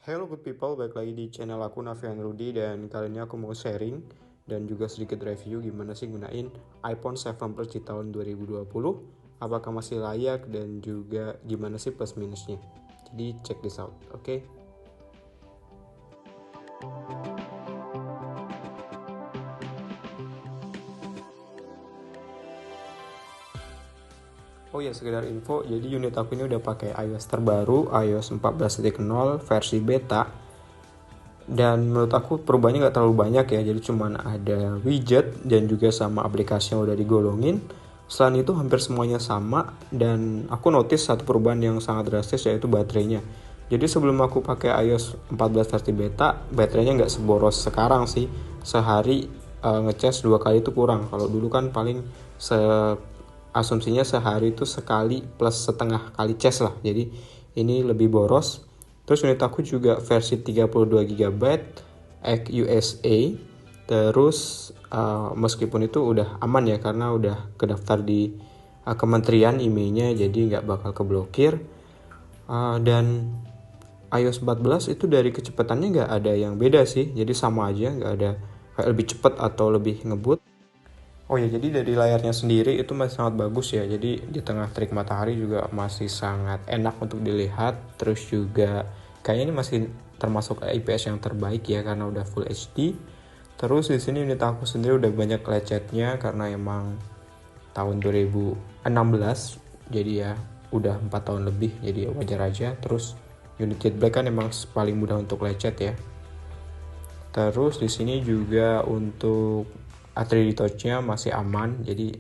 Hello good people, balik lagi di channel aku Nafian Rudy dan kali ini aku mau sharing dan juga sedikit review gimana sih gunain iPhone 7 Plus di tahun 2020, apakah masih layak dan juga gimana sih plus minusnya. Jadi check this out, oke? Oh ya, sekedar info, jadi unit aku ini udah pakai iOS terbaru, iOS 14.0 versi beta. Dan menurut aku perubahannya nggak terlalu banyak ya, jadi cuman ada widget dan juga sama aplikasi yang udah digolongin. Selain itu hampir semuanya sama, dan aku notice satu perubahan yang sangat drastis yaitu baterainya. Jadi sebelum aku pakai iOS 14 versi beta, baterainya nggak seboros sekarang sih. Sehari ngecas 2 kali itu kurang. Kalau dulu kan paling asumsinya sehari itu sekali plus setengah kali cas lah. Jadi ini lebih boros. Terus unit aku juga versi 32 GB XUSA. Terus meskipun itu udah aman ya karena udah kedaftar di kementerian emailnya, jadi nggak bakal keblokir. Dan iOS 14 itu dari kecepatannya nggak ada yang beda sih, jadi sama aja, nggak ada kayak lebih cepat atau lebih ngebut. Oh ya, jadi dari layarnya sendiri itu masih sangat bagus ya. Jadi di tengah terik matahari juga masih sangat enak untuk dilihat. Terus juga kayaknya ini masih termasuk IPS yang terbaik ya karena udah Full HD. Terus di sini unit aku sendiri udah banyak lecetnya karena emang tahun 2016. Jadi ya udah 4 tahun lebih, jadi wajar aja. Terus unit jet black kan emang paling mudah untuk lecet ya. Terus di sini juga untuk 3D touch-nya masih aman, jadi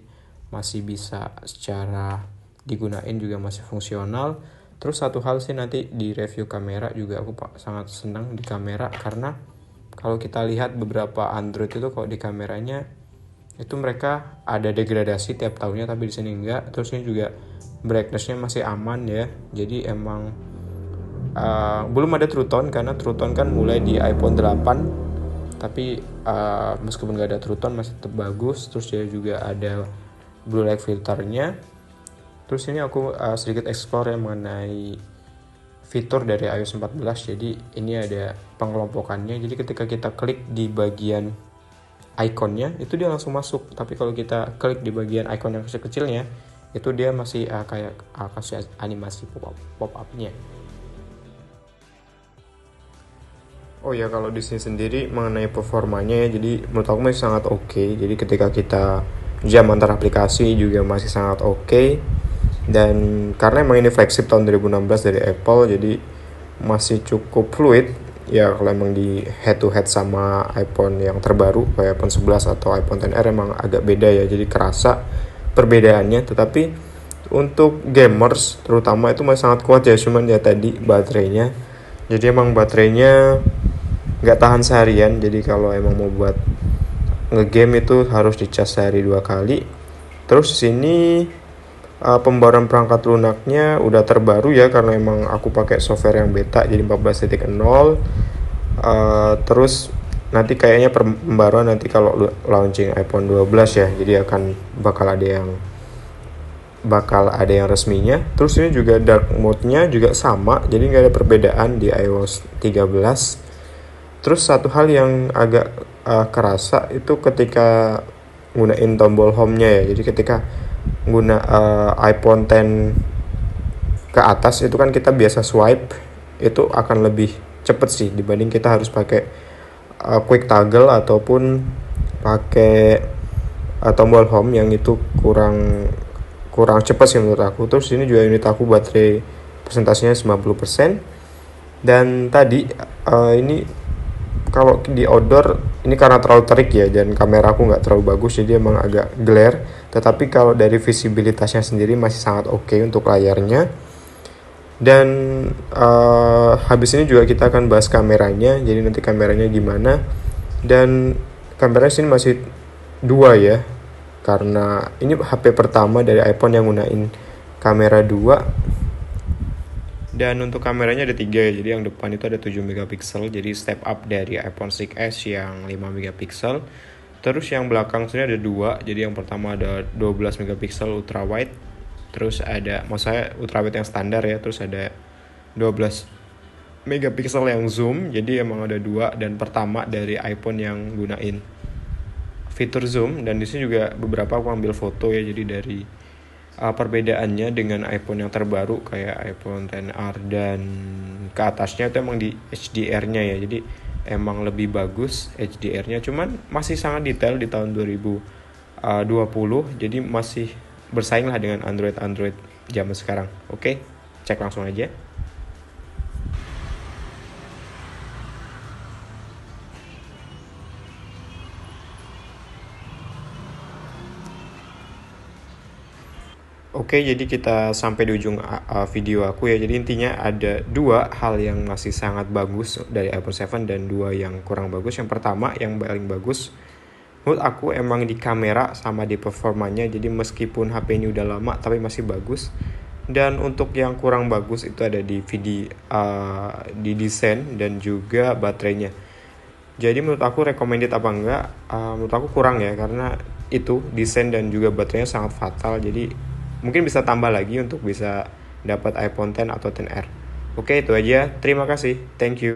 masih bisa secara digunain juga masih fungsional. Terus satu hal sih nanti di review kamera juga aku sangat senang di kamera karena kalau kita lihat beberapa Android itu kalau di kameranya itu mereka ada degradasi tiap tahunnya tapi di sini enggak. Terus ini juga brightness-nya masih aman ya. Jadi emang belum ada True Tone karena True Tone kan mulai di iPhone 8, tapi meskipun gak ada True Tone masih tetap bagus. Terus dia juga ada blue light filternya. Terus ini aku sedikit explore yang mengenai fitur dari iOS 14. Jadi ini ada pengelompokannya, jadi ketika kita klik di bagian ikonnya itu dia langsung masuk, tapi kalau kita klik di bagian icon yang kecil-kecilnya itu dia masih kayak kasih animasi pop-up-nya. Oh ya, kalau di sini sendiri mengenai performanya ya, jadi menurut aku masih sangat oke. Jadi ketika kita jam antar aplikasi juga masih sangat oke. Dan karena emang ini flagship tahun 2016 dari Apple, jadi masih cukup fluid. Ya kalau emang di head to head sama iPhone yang terbaru kayak iPhone 11 atau iPhone XR emang agak beda ya. Jadi kerasa perbedaannya, tetapi untuk gamers terutama itu masih sangat kuat ya. Cuman ya tadi baterainya, jadi emang baterainya nggak tahan seharian. Jadi kalau emang mau buat ngegame itu harus dicas sehari 2 kali. Terus sini pembaruan perangkat lunaknya udah terbaru ya karena emang aku pakai software yang beta jadi 14.0. Terus nanti kayaknya pembaruan nanti kalau launching iPhone 12 ya, jadi bakal ada yang resminya. Terus ini juga dark mode-nya juga sama, jadi nggak ada perbedaan di iOS 13. Terus satu hal yang agak kerasa itu ketika gunain tombol home-nya ya. Jadi ketika guna iPhone X ke atas itu kan kita biasa swipe, itu akan lebih cepet sih dibanding kita harus pakai quick toggle ataupun pakai tombol home yang itu kurang cepat sih menurut aku. Terus ini juga unit aku baterai persentasenya 90%. Dan tadi ini kalau di outdoor ini karena terlalu terik ya dan kamera aku nggak terlalu bagus jadi emang agak glare, tetapi kalau dari visibilitasnya sendiri masih sangat oke untuk layarnya. Dan habis ini juga kita akan bahas kameranya, jadi nanti kameranya gimana. Dan kameranya sini masih 2 ya karena ini HP pertama dari iPhone yang gunain kamera 2. Dan untuk kameranya ada 3 ya, jadi yang depan itu ada 7 megapiksel, jadi step up dari iPhone 6s yang 5 megapiksel. Terus yang belakang sini ada 2, jadi yang pertama ada 12 megapiksel ultra wide. Terus ada, maksud saya ultra wide yang standar ya, terus ada 12 megapiksel yang zoom, jadi emang ada 2, dan pertama dari iPhone yang gunain fitur zoom. Dan di sini juga beberapa aku ambil foto ya, jadi dari perbedaannya dengan iPhone yang terbaru kayak iPhone XR dan ke atasnya itu emang di HDR-nya ya, jadi emang lebih bagus HDR-nya, cuman masih sangat detail di tahun 2020, jadi masih bersaing lah dengan Android zaman sekarang. Oke, cek langsung aja. Oke, jadi kita sampai di ujung video aku ya. Jadi intinya ada 2 hal yang masih sangat bagus dari iPhone 7 dan 2 yang kurang bagus. Yang pertama, yang paling bagus menurut aku emang di kamera sama di performanya. Jadi meskipun HP ini udah lama tapi masih bagus. Dan untuk yang kurang bagus itu ada di video, di desain dan juga baterainya. Jadi menurut aku recommended apa enggak? Menurut aku kurang ya, karena itu desain dan juga baterainya sangat fatal. Jadi mungkin bisa tambah lagi untuk bisa dapat iPhone X atau XR. Oke, itu aja. Terima kasih. Thank you.